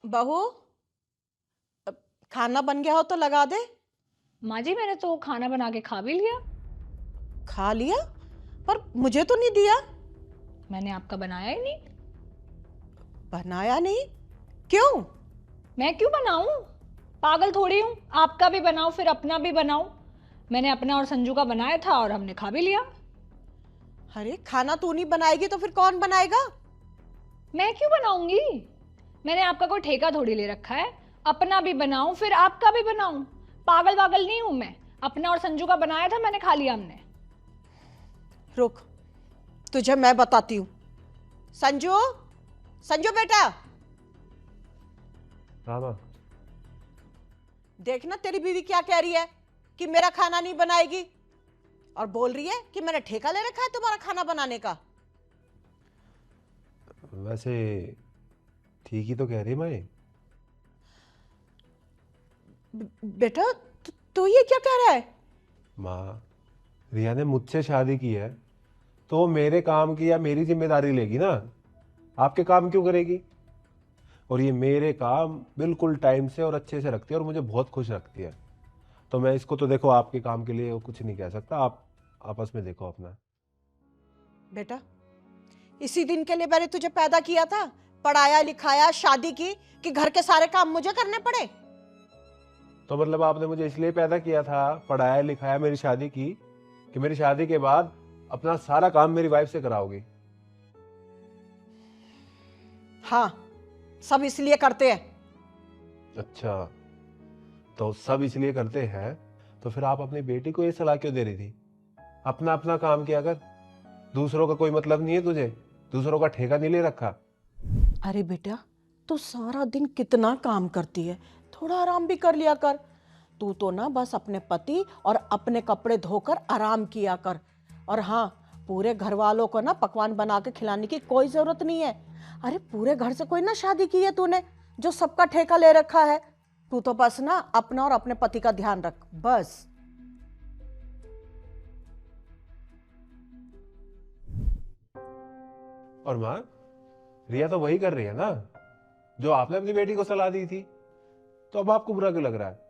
बहू, खाना बन गया हो तो लगा दे। माँ जी, मैंने तो खाना बना के खा भी लिया। खा लिया? पर मुझे तो नहीं दिया। मैंने आपका बनाया ही नहीं। बनाया नहीं? क्यों? मैं क्यों बनाऊं? पागल थोड़ी हूँ, आपका भी बनाऊं फिर अपना भी बनाऊं। मैंने अपना और संजू का बनाया था और हमने खा भी लिया। अरे खाना तू नहीं बनाएगी तो फिर कौन बनाएगा? मैं क्यों बनाऊंगी? मैंने आपका कोई ठेका थोड़ी ले रखा है। अपना भी बनाऊं फिर आपका भी बनाऊं। पागल वागल नहीं हूं मैं। अपना और संजू का बनाया था, मैंने खा लिया हमने। रुक, तुझे मैं बताती हूँ। संजू, संजू बेटा, हाँ माँ। देखना तेरी बीवी क्या कह रही है कि मेरा खाना नहीं बनाएगी, और बोल रही है कि मैंने ठेका ले रखा है तुम्हारा खाना बनाने का। वैसे ठीक ही तो कह रही है माँ ये। बेटा, तू ये क्या कह रहा है? माँ, रिया ने मुझसे शादी की है तो वो मेरे काम की या मेरी जिम्मेदारी लेगी ना। आपके काम क्यों करेगी? और ये मेरे काम बिल्कुल टाइम से और अच्छे से रखती है और मुझे बहुत खुश रखती है। तो मैं इसको तो देखो आपके काम के लिए वो कुछ नहीं कह सकता। आप आपस में देखो अपना। बेटा, इसी दिन के लिए मैंने तुझे पैदा किया था, पढ़ाया लिखाया, शादी की, कि घर के सारे काम मुझे करने पड़े? तो मतलब आपने मुझे इसलिए पैदा किया था, पढ़ाया लिखाया, मेरी शादी की, कि मेरी शादी के बाद अपना सारा काम मेरी वाइफ से कराओगी? हाँ, सब इसलिए करते हैं। अच्छा, तो सब इसलिए करते हैं तो फिर आप अपनी बेटी को ये सलाह क्यों दे रही थी? अपना अपना काम किया कर। दूसरों का कोई मतलब नहीं है तुझे? दूसरों का ठेका नहीं ले रखा? अरे बेटा, तू सारा दिन कितना काम करती है, थोड़ा आराम भी कर लिया कर। तू तो ना बस अपने पति और अपने कपड़े धोकर आराम किया कर। और हाँ, पूरे घर वालों को ना पकवान बना के खिलाने की कोई जरूरत नहीं है। अरे पूरे घर से कोई ना शादी की है तूने जो सबका ठेका ले रखा है। तू तो बस ना अपना और अपने पति का ध्यान रख, बस। और माँ, रिया तो वही कर रही है ना जो आपने अपनी बेटी को सलाह दी थी। तो अब आपको बुरा क्यों लग रहा है?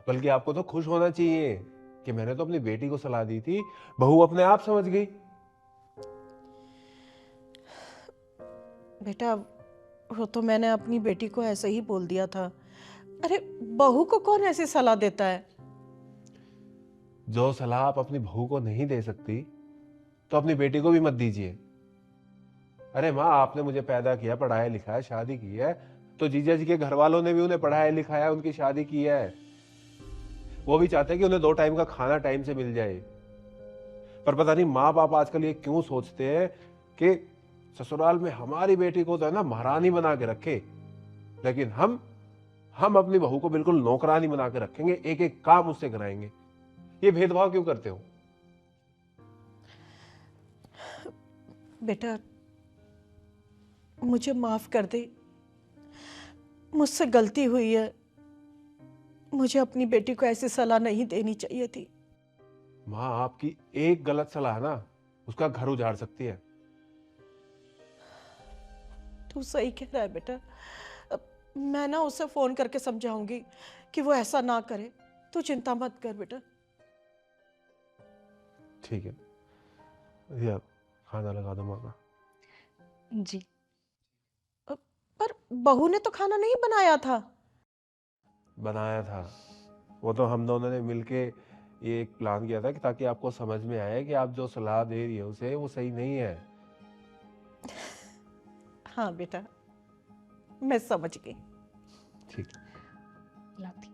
बल्कि आपको तो खुश होना चाहिए कि मैंने तो अपनी बेटी को सलाह दी थी, बहू अपने आप समझ गई। बेटा, वो तो मैंने अपनी बेटी को ऐसे ही बोल दिया था। अरे बहू को कौन ऐसी सलाह देता है? जो सलाह आप अपनी बहू को नहीं दे सकती तो अपनी बेटी को भी मत दीजिए। अरे माँ, आपने मुझे पैदा किया, पढ़ाया लिखाया, शादी की है, तो जीजा जी के घर वालों ने भी उन्हें पढ़ाया लिखाया, उनकी शादी की है। वो भी चाहते हैं कि उन्हें 2 टाइम का खाना टाइम से मिल जाए। पर पता नहीं माँ बाप आजकल ये क्यों सोचते हैं कि ससुराल में हमारी बेटी को तो है ना महारानी बना के रखे, लेकिन हम अपनी बहू को बिल्कुल नौकरानी बना के रखेंगे, एक एक काम उससे कराएंगे। ये भेदभाव क्यों करते हो? बेटा, मुझे माफ कर दे, मुझसे गलती हुई है। मुझे अपनी बेटी को ऐसी सलाह नहीं देनी चाहिए थी। माँ, आपकी एक गलत सलाह ना उसका घर उजाड़ सकती है। तू सही कह रहा है बेटा। अब मैं ना उसे फोन करके समझाऊंगी कि वो ऐसा ना करे। तू चिंता मत कर बेटा। ठीक है, ये खाना लगा दो माँ का। जी। पर बहू ने तो खाना नहीं बनाया था। बनाया था। वो तो हम दोनों ने मिलके ये एक प्लान किया था कि ताकि आपको समझ में आए कि आप जो सलाह दे रही हो उसे वो सही नहीं है। हाँ बेटा, मैं समझ गई। ठीक। लाती